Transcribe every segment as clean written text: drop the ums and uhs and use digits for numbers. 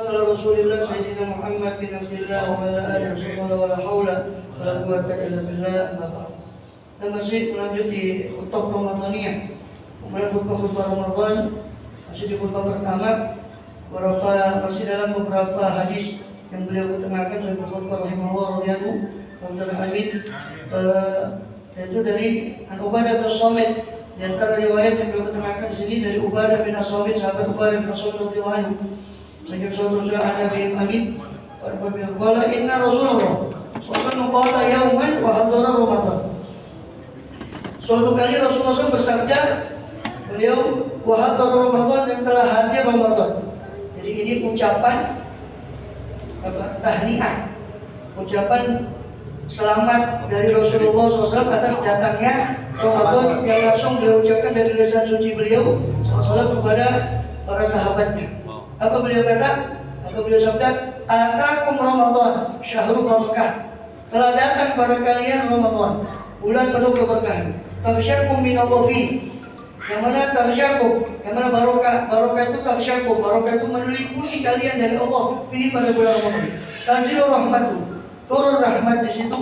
ala Rasulillah Sayyidina Muhammad bin Abdullah wa ala alihi wasallam wa la haula wa la quwwata illa billah. Dan masih melanjut di khutbah Ramadaniyah. Kemudian khutbah Ramadan masih di khutbah pertama masih dalam beberapa hadis yang beliau ketengahkan sebagai khutbah rahimahullah radhiyallahu amin. Yaitu dari Ubadah bin Samit. Di antara riwayat yang beliau ketengahkan di sini dari Ubadah bin Samit, sahabat Ubadah bin Samit radhiyallahu anhu. Lagi suatu saat ada bin Amin qala inna Rasulullah sallallahu alaihi yauman wa hadara Ramadan. Suatu kali Rasulullah SAW bersabda, beliau wa hadara Ramadan, yang telah hadir Ramadan. Jadi ini ucapan tahniah, ucapan selamat dari Rasulullah SAW atas datangnya Ramadan yang langsung beliau ucapkan dari lisan suci beliau SAW kepada para sahabatnya. Apa beliau kata? Apa beliau sabda? Atakum Ramadan syahrul barakah. Telah datang pada kalian Ramadan, bulan penuh keberkahan. Taghsyakum minallah fi. Yang mana taghsyakum, yang mana barokah itu taghsyakum, barokah itu meliputi kalian dari Allah fi pada bulan Ramadan. Tanzilur rahmatu, turun rahmat di situ.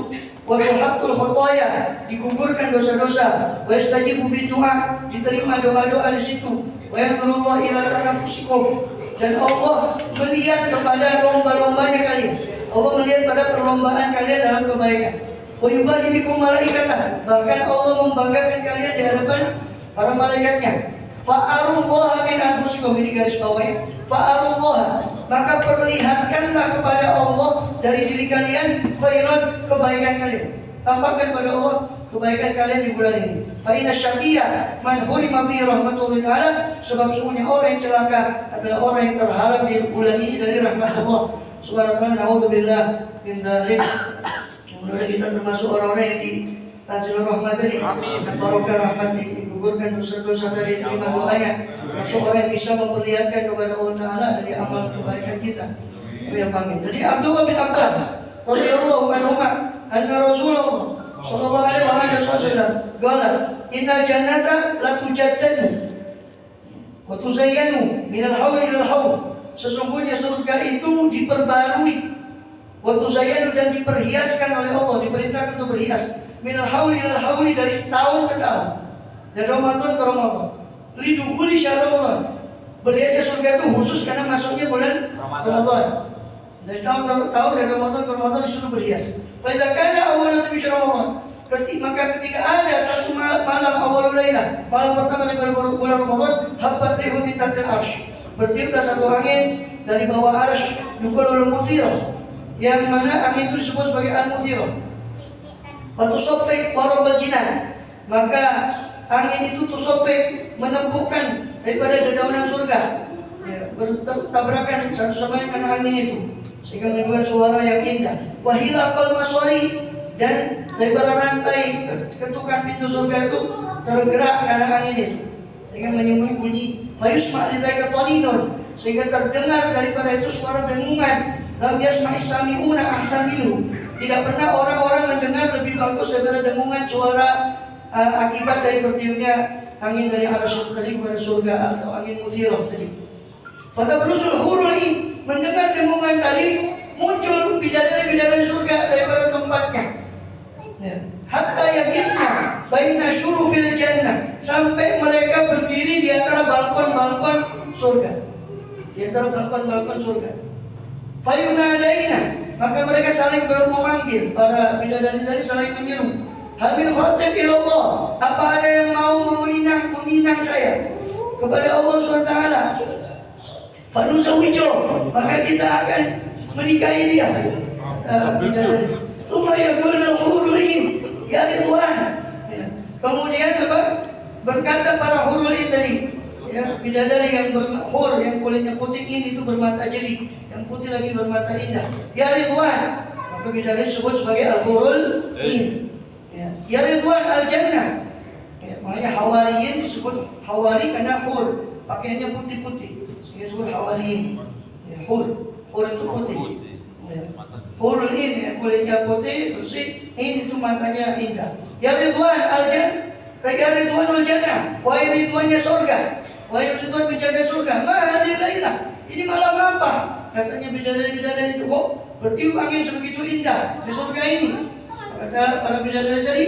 Wa tuhaqqul khotoya, digugurkan dosa-dosa. Wa yastajibu fi du'a, diterima doa-doa di situ. Wa yanzurullah ila tanafusikum, dan Allah melihat kepada lomba-lombanya kalian. Allah melihat pada perlombaan kalian dalam kebaikan. Wa yubahi bikum malaikatah, bahkan Allah membanggakan kalian di hadapan para malaikatnya. Fa'arullaha min anfusikum, ini garis bawahnya. Fa'arullaha, maka perlihatkanlah kepada Allah dari diri kalian khairan, kebaikan kalian. Tampakkan kepada Allah kebaikan kalian di bulan ini. Fa inna syaqiyya man hurima fi rahmatullahi ta'ala, sebab sesungguhnya orang yang celaka adalah orang yang terhalang di bulan ini dari rahmat Allah Subhanahu wa ta'ala. Naudzubillah min dzalik. Mudah-mudahan kita termasuk orang-orang yang ditanzilur rahmat tadi, barokah rahmat, digugurkan dosa-dosa dari terima doanya, termasuk orang yang bisa memperlihatkan kepada Allah Ta'ala dari amal kebaikan kita. Itu yang panggil. Jadi Abdullah bin Abbas radhiyallahu anhu anna Rasulullah sallallahu alaihi wasallam qala inna jannata la tujaddadu wa tuzayyanu min al-hawl ila al-hawl. Sesungguhnya surga itu diperbarui, wa tuzayyanu, dan diperhiaskan oleh Allah, diperintahkan untuk berhias, min al-hawl ila al-hawl, dari tahun ke tahun, dari Ramadan ke Ramadan. Lidukhuli syahr Ramadan, berhiasnya surga itu khusus karena masuknya bulan Ramadan. Dari tahun ke tahun, dari Ramadan ke Ramadan disuruh berhias. Fa idza kana awwalu min Ramadan, maka ketika ada satu malam awalul lailah, malam pertama dari bulan Ramadan, habbat rihun min tahtil arsy, bertiuplah satu angin dari bawah arsy, yuqalul muthira, yang mana angin itu disebut sebagai al-muthira. Fatusaffik warabal jinan, maka angin itu tusafik, menempukkan daripada dedaunan surga, bertabrakan satu sama lain karena angin itu, sehingga menimbulkan suara yang indah. Wahilaqal maswari, dan daripada rantai ketukan pintu surga itu tergerak karena angin itu, sehingga menimbulkan bunyi. Fayusma' lidzalika taninun, sehingga terdengar daripada itu suara dengungan. Lam yasma'i sami'una ahsan minhu, tidak pernah orang-orang mendengar lebih bagus daripada dengungan suara akibat dari bertiupnya angin dari arsy tadi kepada surga, atau angin muthirah tadi. Fatabrusul hurul in, mendengar dengungan tadi, muncul bidadari-bidadari surga daripada tempatnya. Hatta yaqifna baina syurufil jannah, sampai mereka berdiri di antara balkon-balkon surga, di antara balkon-balkon surga. Fayunadaina, maka mereka saling memanggil, para bidadari tadi saling menyeru. Hal min khatib ilallah, apa ada yang mau meminang saya kepada Allah SWT? Fanusawijo, maka kita akan menikahi dia. Bidadari. Tsumma yaqulul hurul in ya Ridwan. Kemudian apa? Berkata para hurul in tadi, ya, bidadari yang berhur, yang kulitnya putih ini itu bermata jeli, yang putih lagi bermata indah. Ya Ridwan, maka bidadari disebut sebagai al-hurul in. Ya Ridwan al-jannah. Makanya hawariyin disebut hawari karena hur, pakaiannya putih-putih, sehingga disebut hawariyin. Hur itu putih. Hurul in, kulitnya putih, bersih, in itu matanya indah. Ya Ridwan al-jannah, ya Ridwan al-jannah, wahai Ridwannya surga, wahai Ridwan penjaga surga. Mahadil lailah, ini malam apa? katanya bidadari-bidadari itu kok bertiup angin sebegitu indah di surga ini. Kata para bidadari tadi,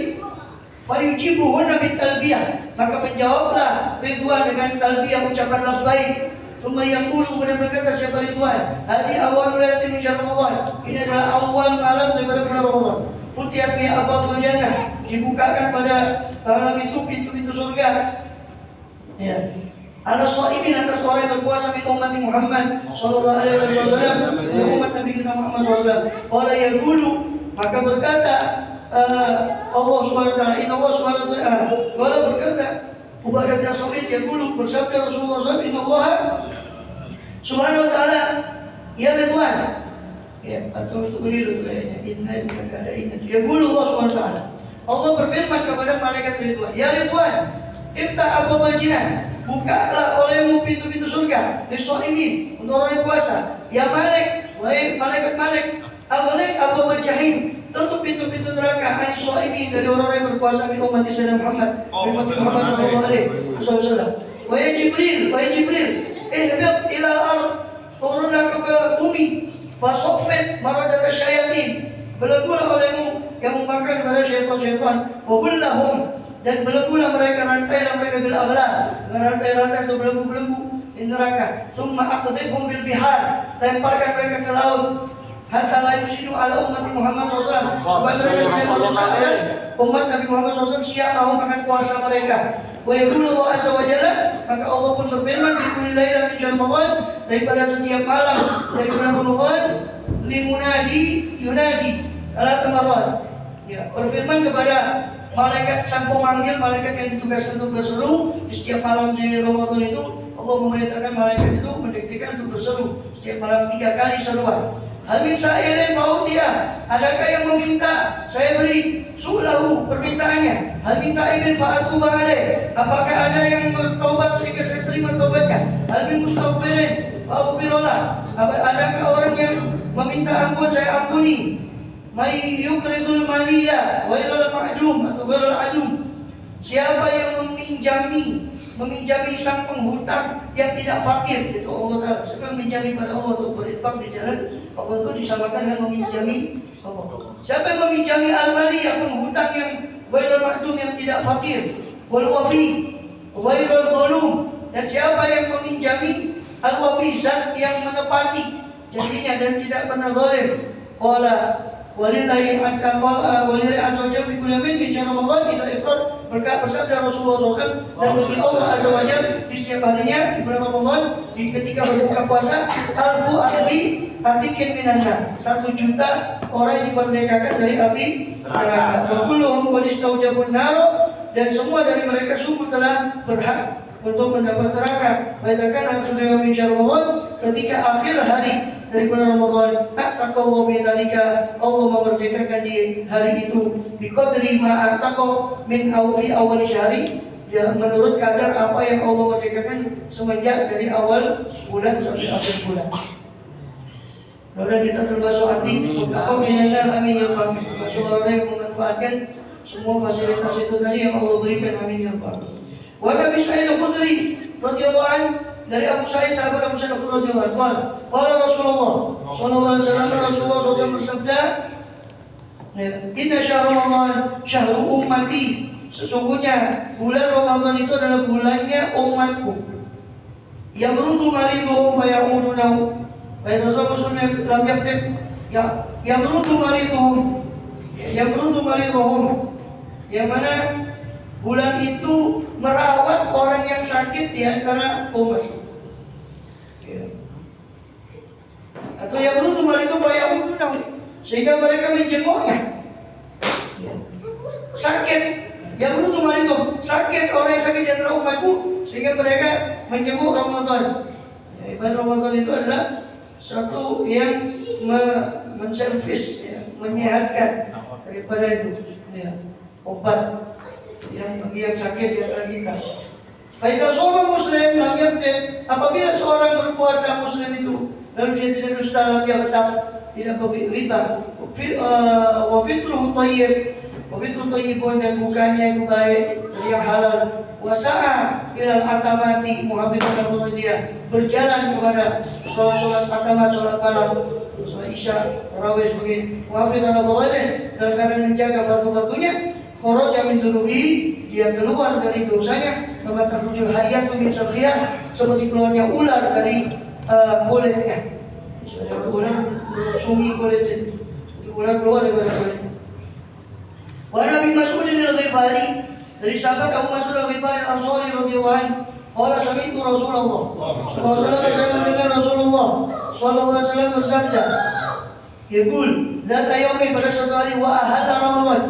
fayujibuhunna bitalbiyah, maka menjawablah Ridwan dengan talbiyah ucapan labbaik. Tsumma yaqulu, kemudian berkata siapa Ridwan, hadi awalul lailatin min syahr Ramadan, ini adalah awal malam daripada bulan Ramadan. Futihat bi abwabul jannah, dibukakan pada malam itu pintu-pintu surga. Ya. Ala shaimin, atas orang yang berpuasa min ummati Muhammad sallallahu alaihi wasallam, dari umat Nabi kita Muhammad sallallahu alaihi wasallam. Qala yaqulu, maka berkata Allah Subhanahu wa taala, inna Allah Subhanahu wa taala, qala berkata Ubadah bin Samit yaqulu, bersabda Rasulullah sallallahu alaihi wasallam, inna Allah Subhanahu wa taala ya Ridwan. Ya, atau itu keliru kayaknya. Inna bukan ada inna. Yaqulu Allah Subhanahu wa taala. Allah berfirman kepada malaikat Ridwan, ya Ridwan, ibta abwabal jinan, bukalah olehmu pintu-pintu surga, lis-shaimin, untuk orang yang puasa. Ya Malik, wahai malaikat Malik, aghliq abwabal jahim, tutup pintu-pintu neraka, anis-shaimin, dari orang yang berpuasa min ummati sayyidina Muhammad, min ummati Muhammad sallallahu alaihi wasallam. Wahai Jibril, ihbit ila al-ard, turunlah ke bumi, fasoffet maradat syayatin, belenggulah olehmu yang memakan pada syaitan-syaitan, wabullahum, dan belenggulah mereka, rantailah mereka bil aghlal, dengan rantai-rantai atau belenggu-belenggu di neraka. Tsumma aqdhifhum bil bihar, lemparkan mereka ke laut, hatta la yusidu ala ummati Muhammad SAW, supaya mereka tidak merusak atas umat Nabi Muhammad SAW siap mau makan puasa mereka. Wa yaqulu Allah azza wa jalla, maka Allah pun berfirman di kulli lailatin min Ramadan, daripada setiap malam dari bulan Ramadan, limunadi yunadi ala tamarat, ya, berfirman kepada malaikat sang pemanggil, malaikat yang ditugaskan untuk berseru di setiap malam di Ramadan itu. Allah memerintahkan malaikat itu mendiktikan untuk berseru setiap malam 3 kali seruan. Hal min sa'irin fa'utiyah, adakah yang meminta saya beri su'lahu permintaannya. Hal min ta'ibin fa'atuba alaih, apakah ada yang bertobat sehingga saya terima tobatnya. Hal min mustaghfirin fa'aghfirullah, adakah orang yang meminta ampun saya ampuni. May yuqridul maliyah wa ilal ma'dum atau ghairul adum, siapa yang meminjami sang penghutang yang tidak fakir, itu Allah Ta'ala. Siapa yang meminjami pada Allah untuk berinfak di jalan Allah itu disamakan dengan meminjami Allah. Siapa yang meminjami al-maliyah, penghutang yang ghairul ma'dum, yang tidak fakir, wal wafi ghairul dhulum, dan siapa yang meminjami al-wafi, zat yang menepati janjinya dan tidak pernah zalim. Qala walillahi azza wa jalla bi kulli min syahr Ramadan ila iftar, berkat bersabda Rasulullah SAW, dan bagi Allah azza wa jalla di setiap harinya di bulan Ramadan, di ketika berbuka puasa, alfu alfi atikin minanna, 1 juta orang yang dimerdekakan dari api neraka. Wa kulluhum qad istawjabun nar, dan semua dari mereka sungguh telah berhak untuk mendapat neraka. Katakan akhir min syahr Ramadan, ketika akhir hari dari bulan Ramadan, taqallahu bi dzalika, Allah memerdekakan di hari itu biqadri ma ataqo min awfi awal syahri, ya, menurut kadar apa yang Allah merdekakan semenjak dari awal bulan sampai akhir bulan. Mudah kita termasuk hati mutaqab minan nar, amin ya rabbal alamin. Termasuk orang yang memanfaatkan semua fasilitas itu tadi yang Allah berikan, amin ya rabbal alamin. Wa Nabi Sa'id al-Khudri radhiyallahu anhu, dari Abu Sa'id, sahabat Abu Sa'id al-Khudri radhiyallahu anhu, qala Rasulullah sallallahu alaihi wasallam, Rasulullah SAW bersabda, inna syahr Ramadan syahru ummati, sesungguhnya bulan Ramadan itu adalah bulannya umatku. Yang berutu mariduhum wa ya'udunahu wa yatazawwajuna lam yaktib, yang berutu mariduhum, yang mana bulan itu merawat orang yang sakit di antara umat itu, ya. Atau yang berutu maridu bayang, sehingga mereka menjenguknya, ya. Sakit, yang berutu maridu sakit, orang yang sakit di antara umatku, sehingga mereka menjenguk Ramadan. Ya, ibadah Ramadan itu adalah satu yang menservis, ya, menyehatkan daripada itu, ya, obat yang bagi yang sakit di antara kita. Faida seorang muslim lam yaktib, apabila seorang berpuasa muslim itu lalu dia tidak dusta, lam yaghtab, tidak berriba, wa fitruhu thayyib, wa fitruhu thayyibun, dan bukanya itu baik dari yang halal, wa sa'a ilal atamati muhafizatan fardhiyah, berjalan kepada sholat atamat, sholat malam, sholat isya, tarawih sebagai muhafizatan fardhiyah, dalam keadaan menjaga fardu-fardunya. Kharaja min dunubi, dia keluar dari dosanya, kama takhrujul hayyatu min sarqiyah, seperti keluarnya ular dari kulitnya. Ular sungi kulitnya, ular keluar dari kulitnya. Wa Nabi Mas'udin al-Ghifari, dari sahabat Abu Mas'ud al-Ghifari al-Ansari radhiyallahu anhu, qala sami'tu Rasulullah sallallahu alaihi wasallam, saya mendengar Rasulullah sallallahu alaihi wasallam bersabda, yaqul, dzata yaumin, pada suatu hari, wa ahalla Ramadan,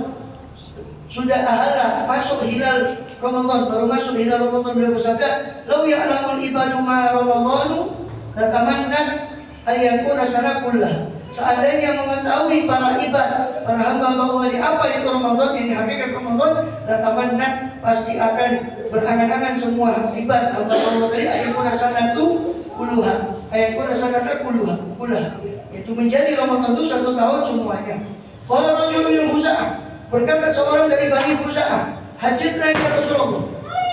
sudah ahala, masuk hilal Ramadan, baru masuk hilal Ramadan, beliau bersabda, lau ya'lamul ibadu ma Ramadanu latamannat ayyakuna sana kullah. Seandainya mengetahui para ibad, para hamba Allah ini apa itu Ramadan, ini hakikat Ramadan, latamannat, pasti akan berangan-angan semua ibad hamba Allah tadi, ayyakuna sanatu kulluha, ayyakuna sanata kulluha, itu menjadi Ramadan itu 1 tahun semuanya. Qala rajulun min Khuza'ah, berkata seorang dari Bani Khuza'ah, haditsna ya Rasulullah,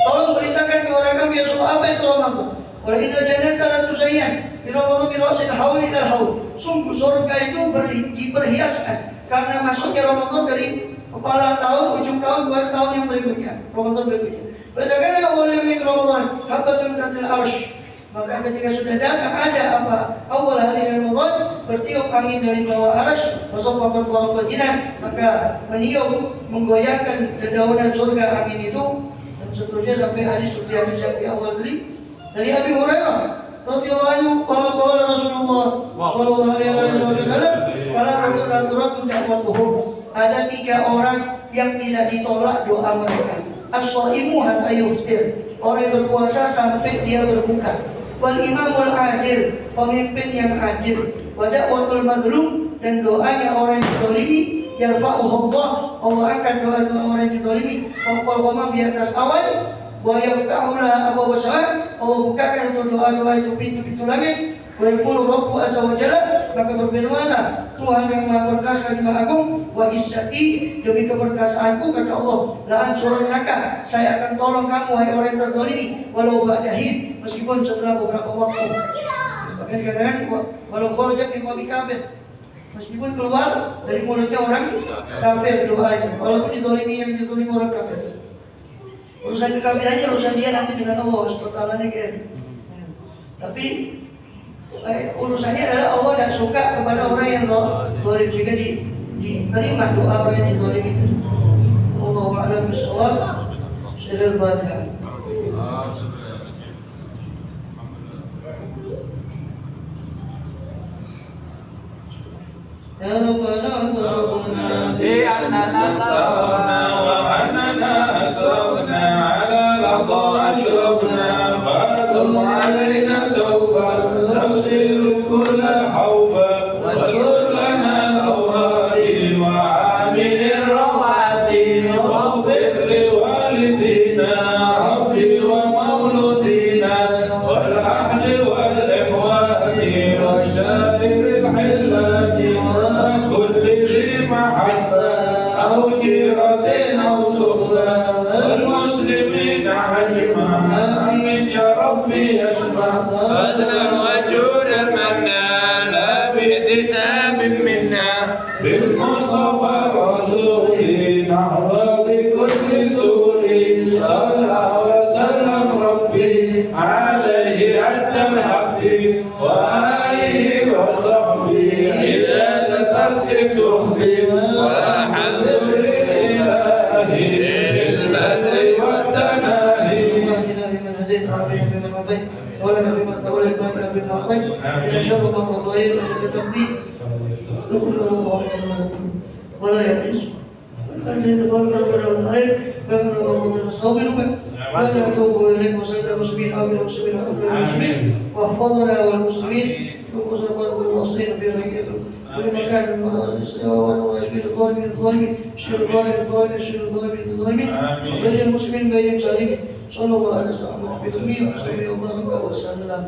tolong beritakan kepada kami ya Rasulullah, apa itu Ramadan? Wala inna jannata la tuzayyan bi Ramadan bi rasil haul ila haul. Sungguh surga itu diperhiaskan karena masuknya Ramadan dari kepala tahun, ujung tahun kepada tahun yang berikutnya, Ramadan berikutnya. Berkata awal yamin Ramadan habatun tatil arsh, maka ketika sudah datang ada apa awal hari Ramadan, bertiup angin dari bawah arsh, fasafaqat warabatina, maka meniup menggoyangkan dedaunan surga angin itu, dan seterusnya sampai hadis yang di awal tadi. Dari Abi Hurairah radhiyallahu anhu, qala Rasulullah sallallahu alaihi wasallam, la turaddu da'watuhum, ada 3 orang yang tidak ditolak doa mereka. As-shaimu hatta yuftir, orang yang berpuasa sampai dia berbuka. Wal imamul adil, pemimpin yang adil. Wa da'watul mazlum, dan doanya orang yang dizalimi, yarfa'uhu Allah angkat doa-doa orang yang dizalimi fawqa ghamam, di atas awan. Wa yaftahu laha abwaab as-sama', Allah bukakan untuk doa-doa itu pintu-pintu langit. Wa yaqulu Rabbu azza wa jalla, maka berfirmanlah Tuhan yang Maha Perkasa lagi Maha Agung, wa izzati, demi keperkasaanku, kata Allah, la ansurannaka, saya akan tolong kamu wahai orang yang terzalimi, walau ba'dahin, meskipun setelah beberapa waktu. Bahkan dikatakan walau kharajat min fami kafir, meskipun keluar dari mulutnya orang kafir doanya, walaupun dizalimi yang dizalimi orang kafir. Urusan kekafirannya urusan dia nanti dengan Allah SWT kan. Tapi urusannya adalah Allah tidak suka kepada orang yang zalim, sehingga diterima doa orang yang dizalimi itu. Allahu a'lam bishawab. Surah Al-Fatihah. Ya Rabbana darbuna bi annana tawna wa annana asrafna ala al-a'dha ashrafna fa'tum alayna tawbah tafsiru kulla hawba wa surlana al-awradi wa amil rawati waghfir li walidina abdi wa mauludina wal ahli wal ikhwani wa syairil hilati أو جيرة أو صحبة والمسلمين أجمعين يا ربي اشفع فضلا وجودا منا لا باحتساب منا بالمصطفى الرسول نحظى بكل سور صلى وسلم ربي عليه أدى الحق وآله وصحبه إذا تتصف به والحمد لله للبدء والتناهي من هديت عافية من عافيت ولنا فيما توليت ومنا فيما أعطيت إن شر ما قضيت إنك تقضي تقول الله ولا يئس أنت تبارك ربنا وتعالى فمن الله الصابر وأنا أتوب إليك وسائر المسلمين آمين المسلمين المسلمين واحفظنا والمسلمين وقصر الوصين في غيره كل مكان من الإسلام والله يشفي الظالمين الظالمين يشفي الظالمين يشفي الظالمين وفرج المسلمين بين سالمين صلى الله عليه وسلم وبارك وسلم